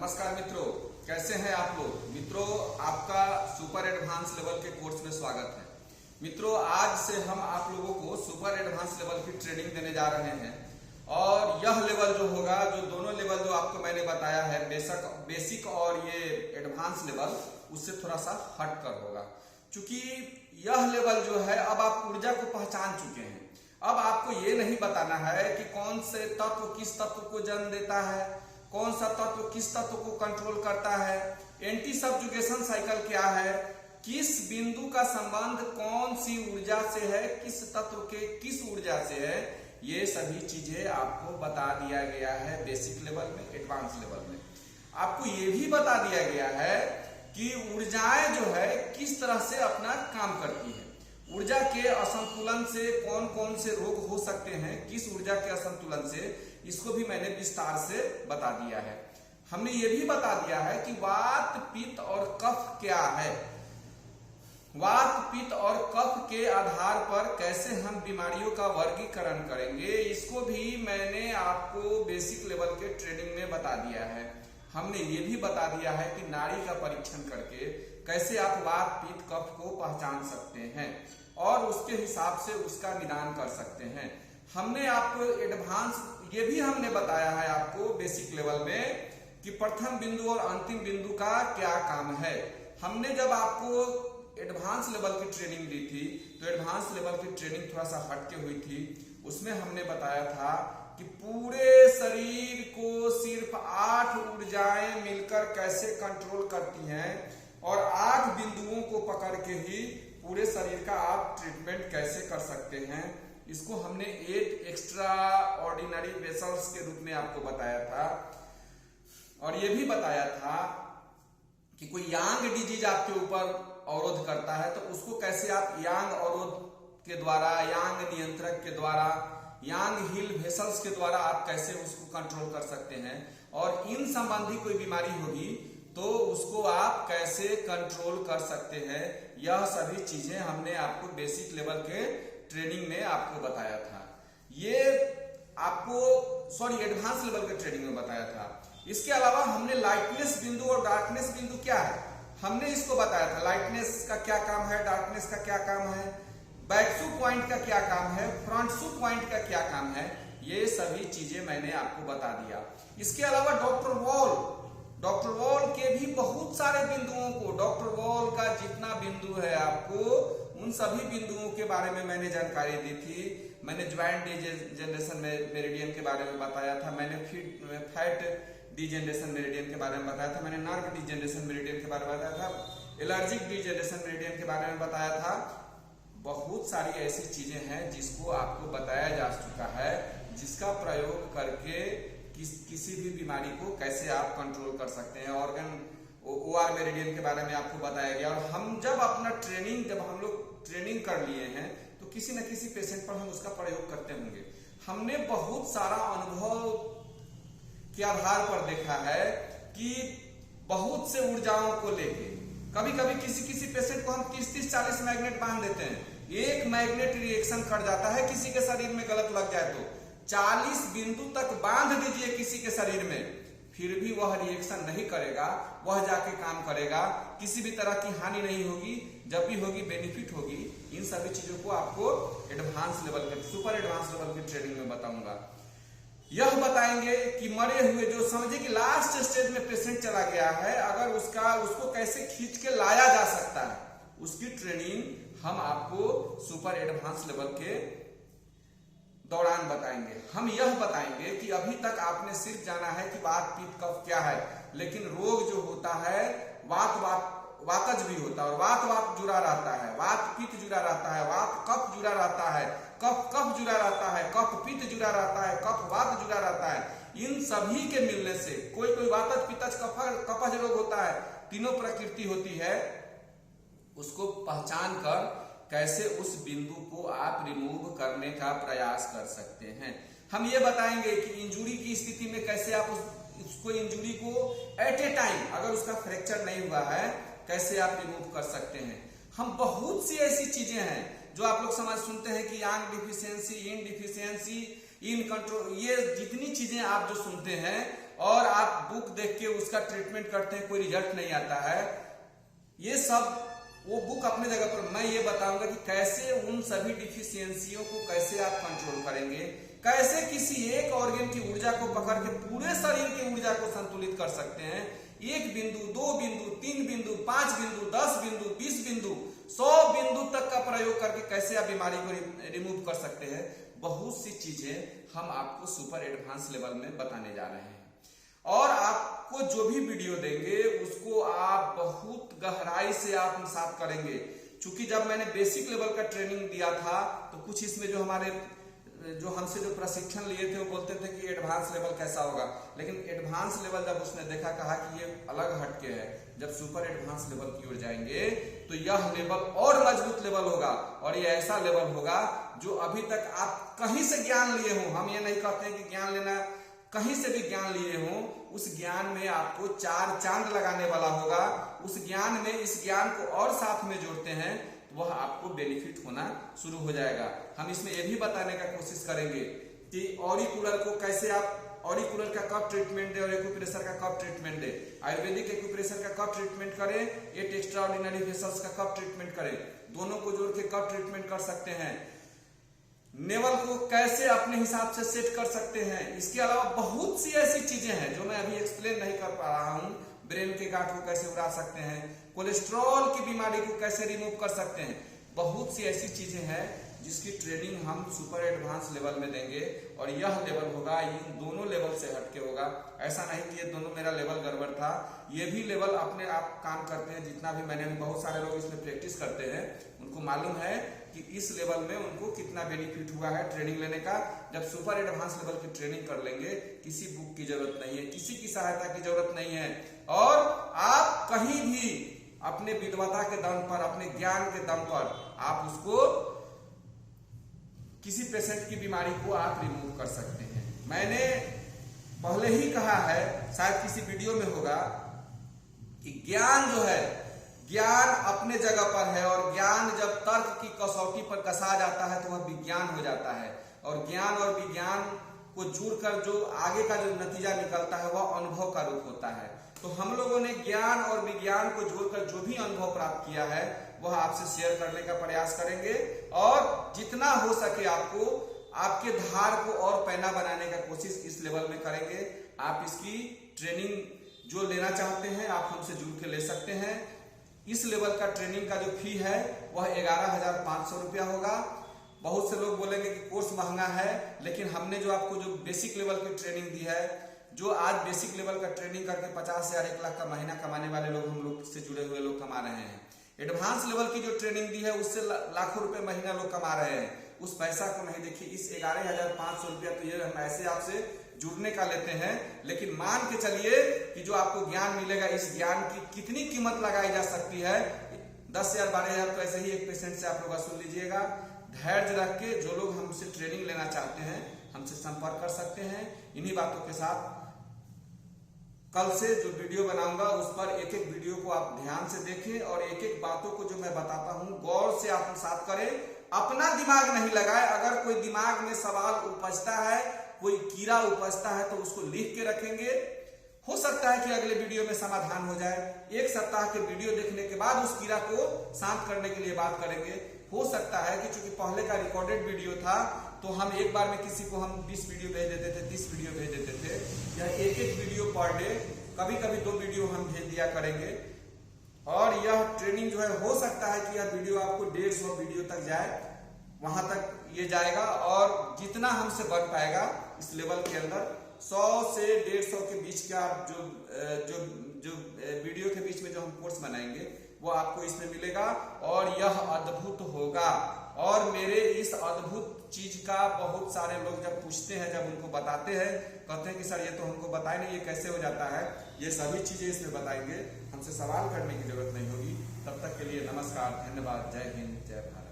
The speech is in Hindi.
नमस्कार मित्रों, कैसे हैं आप लोग। मित्रों, आपका सुपर एडवांस लेवल के कोर्स में स्वागत है। मित्रों, आज से हम आप लोगों को सुपर एडवांस लेवल की ट्रेनिंग देने जा रहे हैं और यह लेवल जो होगा, जो दोनों लेवल जो आपको मैंने बताया है, बेसिक और ये एडवांस लेवल, उससे थोड़ा सा हट कर होगा। क्योंकि यह लेवल जो है, अब आप ऊर्जा को पहचान चुके हैं। अब आपको ये नहीं बताना है कि कौन से तत्व किस तत्व को जन्म देता है, कौन सा तत्व किस तत्व को कंट्रोल करता है, एंटी सबजुगेशन साइकिल क्या है, किस बिंदु का संबंध कौन सी ऊर्जा से है, किस तत्व के किस ऊर्जा से है, ये सभी चीजें आपको बता दिया गया है बेसिक लेवल में, एडवांस लेवल में। आपको ये भी बता दिया गया है कि ऊर्जाएं जो है किस तरह से अपना काम करती है। ऊर्जा के असंतुलन से कौन कौन से रोग हो सकते हैं, किस ऊर्जा के असंतुलन से, इसको भी मैंने विस्तार से बता दिया है। हमने ये भी बता दिया है कि वात, पित्त और कफ क्या है। वात, पित्त और कफ के आधार पर कैसे हम बीमारियों का वर्गीकरण करेंगे, इसको भी मैंने आपको बेसिक लेवल के ट्रेनिंग में बता दिया है। हमने ये भी बता दिया है कि नाड़ी का परीक्षण करके कैसे आप वात, पित्त, कफ को पहचान सकते हैं और उसके हिसाब से उसका निदान कर सकते हैं। हमने आपको एडवांस ये भी हमने बताया है आपको बेसिक लेवल में कि प्रथम बिंदु और अंतिम बिंदु का क्या काम है। हमने जब आपको एडवांस लेवल की ट्रेनिंग दी थी तो एडवांस लेवल की ट्रेनिंग थोड़ा सा हटके हुई थी। उसमें हमने बताया था कि पूरे शरीर को सिर्फ 8 ऊर्जाएं मिलकर कैसे कंट्रोल करती हैं और 8 बिंदुओं को पकड़ के ही पूरे शरीर का आप ट्रीटमेंट कैसे कर सकते हैं, इसको हमने 8 एक्स्ट्रा ऑर्डिनरी वेसल्स के रूप में आपको बताया था। और ये भी बताया था कि कोई यांग डिजीज आपके ऊपर अवरोध करता है तो उसको कैसे आप यांग अवरोध के द्वारा, यांग नियंत्रक के द्वारा, यांग हील वेसल्स के द्वारा आप कैसे उसको कंट्रोल कर सकते हैं। और इन संबंधी कोई बीमारी होगी तो उसको आप कैसे कंट्रोल कर सकते हैं। यह सभी चीजें हमने आपको बेसिक लेवल के ट्रेनिंग में आपको बताया था। ये आपको एडवांस लेवल के ट्रेनिंग में बताया था। इसके अलावा हमने लाइटनेस बिंदु और डार्कनेस बिंदु क्या है, हमने इसको बताया था। लाइटनेस का क्या काम है, डार्कनेस का क्या काम है, बैकसू पॉइंट का क्या काम है, फ्रंटसू पॉइंट का क्या काम है, ये सभी चीजें मैंने आपको बता दिया। इसके अलावा डॉक्टर वॉल के भी बहुत सारे बिंदुओं को, डॉक्टर वॉल का जितना बिंदु है आपको उन सभी बिंदुओं के बारे में मैंने जानकारी दी थी। मैंने ज्वाइंट डिजेनरेशन मेरिडियन के बारे में बताया था, मैंने फैट डिजेनरेशन मेरिडियन के बारे में बताया था, मैंने नर्व डिजेनरेशन मेरिडियन के बारे में बताया था, एलर्जिक डिजेनरेशन मेरिडियन के बारे में बताया था। बहुत सारी ऐसी चीजें हैं जिसको आपको बताया जा चुका है, जिसका प्रयोग करके किसी भी बीमारी को कैसे आप कंट्रोल कर सकते हैं। ऑर्गन ओआर मेरिडियन के बारे में आपको बताया गया। और हम जब अपना जब हम लोग ट्रेनिंग कर लिए हैं तो किसी न किसी पेशेंट पर हम उसका प्रयोग करते होंगे। हमने बहुत सारा अनुभव के आधार पर देखा है कि बहुत से ऊर्जाओं को लेके कभी कभी किसी पेशेंट को हम 30-40 मैग्नेट बांध देते हैं, एक मैग्नेट रिएक्शन कर जाता है, किसी के शरीर में गलत लग जाए तो 40 बिंदु तक बांध दीजिए किसी के शरीर में, फिर भी वह रिएक्शन नहीं करेगा, वह जाके काम करेगा, किसी भी तरह की हानि नहीं होगी, जब भी होगी बेनिफिट होगी। इन सभी चीजों को आपको एडवांस लेवल के, सुपर एडवांस लेवल की ट्रेनिंग में बताऊंगा। यह बताएंगे कि मरे हुए, जो समझे कि लास्ट स्टेज में पेशेंट चला गया है, अगर उसको कैसे खींच के लाया जा सकता है, उसकी ट्रेनिंग हम आपको सुपर एडवांस लेवल के दौरान बताएंगे। हम यह बताएंगे कि अभी तक आपने सिर्फ जाना है कि वात, पित्त, कफ क्या है, लेकिन रोग जो होता है वातज भी होता है और वात जुड़ा रहता है, वात पित्त जुड़ा रहता है, वात कफ जुड़ा रहता है, कफ जुड़ा रहता है, कफ पित्त जुड़ा रहता है, कफ वात जुड़ा रहता है। इन सभी के मिलने से कोई वातज, पित्तज, कफज रोग होता है, तीनों प्रकृति होती है। उसको पहचान कर कैसे उस बिंदु को आप रिमूव करने का प्रयास कर सकते हैं। हम ये बताएंगे कि इंजुरी की स्थिति में कैसे आप उसको इंजुरी को एट ए टाइम, अगर उसका फ्रैक्चर नहीं हुआ है, कैसे आप रिमूव कर सकते हैं। हम बहुत सी ऐसी चीजें हैं जो आप लोग समझ सुनते हैं कि yang deficiency, yin deficiency, yin control, ये जितनी चीजें आप जो सुनते हैं और आप बुक देख के उसका ट्रीटमेंट करते हैं, कोई रिजल्ट नहीं आता है। ये सब वो बुक अपने जगह पर, मैं ये बताऊंगा कि कैसे उन सभी डिफिशियंसियों को कैसे आप कंट्रोल करेंगे, कैसे किसी एक ऑर्गन की ऊर्जा को पकड़ के पूरे शरीर की ऊर्जा को संतुलित कर सकते हैं। 1 बिंदु, 2 बिंदु, 3 बिंदु, 5 बिंदु, 10 बिंदु, 20 बिंदु, 100 बिंदु तक का प्रयोग करके कैसे आप बीमारी को रिमूव कर सकते हैं। बहुत सी चीजें हम आपको सुपर एडवांस लेवल में बताने जा रहे हैं और आपको जो भी वीडियो देंगे उसको आप बहुत गहराई से आत्मसात करेंगे। चूंकि जब मैंने बेसिक लेवल का ट्रेनिंग दिया था तो कुछ इसमें जो हमसे जो प्रशिक्षण लिए थे वो बोलते थे कि एडवांस लेवल कैसा होगा, लेकिन एडवांस लेवल जब उसने देखा, कहा कि ये अलग हटके है। जब सुपर एडवांस लेवल की ओर जाएंगे तो यह लेवल और मजबूत लेवल होगा और ये ऐसा लेवल होगा जो अभी तक आप कहीं से ज्ञान लिए हो। हम ये नहीं कहते कि ज्ञान लेना, कहीं से भी ज्ञान लिए हो, उस ज्ञान में आपको 4 चांद लगाने वाला होगा। उस ज्ञान में इस ज्ञान को और साथ में जोड़ते हैं तो वह आपको बेनिफिट होना शुरू हो जाएगा। हम इसमें यह भी बताने का कोशिश करेंगे कि ऑरिकुलर को कैसे आप, ऑरिकुलर का कब ट्रीटमेंट दे और एक्यूप्रेशर का कब ट्रीटमेंट दे, आयुर्वेदिक एक्यूप्रेशर का कब ट्रीटमेंट करें, ये एक्स्ट्राऑर्डिनरी वेसल्स का कब ट्रीटमेंट करें, दोनों को जोड़ के कब ट्रीटमेंट कर सकते हैं, नेवल को कैसे अपने हिसाब से सेट कर सकते हैं। इसके अलावा बहुत सी ऐसी चीजें हैं जो मैं अभी एक्सप्लेन नहीं कर पा रहा हूं। ब्रेन के गांठ को कैसे उड़ा सकते हैं, कोलेस्ट्रॉल की बीमारी को कैसे रिमूव कर सकते हैं, बहुत सी ऐसी चीजें हैं जिसकी ट्रेनिंग हम सुपर एडवांस लेवल में देंगे और यह लेवल होगा, इन दोनों लेवल से हटके होगा। ऐसा नहीं कि ये दोनों मेरा लेवल गड़बड़ था, ये भी लेवल अपने आप काम करते हैं। जितना भी मैंने, बहुत सारे लोग इसमें प्रैक्टिस करते हैं, उनको मालूम है कि इस लेवल में उनको कितना बेनिफिट हुआ है ट्रेनिंग लेने का। जब सुपर एडवांस लेवल की ट्रेनिंग कर लेंगे, किसी बुक की जरूरत नहीं है, किसी की सहायता की जरूरत नहीं है और आप कहीं भी अपने विद्वता के दम पर, अपने ज्ञान के दम पर आप उसको, किसी पेशेंट की बीमारी को आप रिमूव कर सकते हैं। मैंने पहले ही कहा है, शायद किसी वीडियो में होगा, कि ज्ञान जो है, ज्ञान अपने जगह पर है और ज्ञान जब तर्क की कसौटी पर कसा जाता है तो वह विज्ञान हो जाता है और ज्ञान और विज्ञान को जुड़कर जो आगे का जो नतीजा निकलता है वह अनुभव का रूप होता है। तो हम लोगों ने ज्ञान और विज्ञान को जोड़कर जो भी अनुभव प्राप्त किया है वह आपसे शेयर करने का प्रयास करेंगे और जितना हो सके आपको, आपके धार को और पैना बनाने का कोशिश इस लेवल में करेंगे। आप इसकी ट्रेनिंग जो लेना चाहते हैं आप हमसे जुड़ के ले सकते हैं। इस लेवल का ट्रेनिंग का जो फी है वह 11,500 रुपया होगा। बहुत से लोग बोलेंगे कि कोर्स महंगा है, लेकिन हमने जो आपको जो बेसिक लेवल की ट्रेनिंग दी है, जो आज बेसिक लेवल का ट्रेनिंग करके 50,000 1 लाख का महीना कमाने वाले लोग, हम लोग से जुड़े हुए लोग कमा रहे हैं। एडवांस लेवल की जो ट्रेनिंग दी है उससे लाखों रुपए महीना लोग कमा रहे हैं। उस पैसा को नहीं देखिए, इस 11,500 रुपया तो ये हम ऐसे आपसे जुड़ने का लेते हैं, लेकिन मान के चलिए कि जो आपको ज्ञान मिलेगा, इस ज्ञान की कितनी कीमत लगाई जा सकती है, 10,000 12,000 तो ऐसे ही एक पेशेंट से आप लोग वसूल लीजिएगा। धैर्य रख के जो लोग हमसे ट्रेनिंग लेना चाहते हैं हमसे संपर्क कर सकते हैं। इन्हीं बातों के साथ कल से जो वीडियो बनाऊंगा उस पर एक एक वीडियो को आप ध्यान से देखें और एक एक बातों को जो मैं बताता हूं गौर से आत्मसात करें, अपना दिमाग नहीं लगाए। अगर कोई दिमाग में सवाल उपजता है, कोई कीड़ा उपजता है तो उसको लिख के रखेंगे। हो सकता है कि अगले वीडियो में समाधान हो जाए। 1 सप्ताह के वीडियो देखने के बाद उस कीड़ा को शांत करने के लिए बात करेंगे। हो सकता है कि चूंकि पहले का रिकॉर्डेड वीडियो था तो हम एक बार में किसी को हम 20 वीडियो भेज देते थे, 30 वीडियो भेज देते थे, या एक एक वीडियो पर डे, कभी कभी 2 वीडियो हम भेज दिया करेंगे। और यह ट्रेनिंग जो है, हो सकता है कि यह वीडियो आपको 150 वीडियो तक जाए, वहां तक ये जाएगा। और जितना हमसे बढ़ पाएगा इस लेवल के अंदर 100 से 150 के बीच का जो वीडियो के बीच में जो हम कोर्स बनाएंगे वो आपको इसमें मिलेगा और यह अद्भुत होगा। और मेरे इस अद्भुत चीज का बहुत सारे लोग जब पूछते हैं, जब उनको बताते हैं, कहते हैं कि सर ये तो हमको बताए नहीं, ये कैसे हो जाता है। ये सभी चीजें इसमें बताएंगे, हमसे सवाल करने की जरूरत नहीं होगी। तब तक के लिए नमस्कार, धन्यवाद, जय हिंद, जय भारत।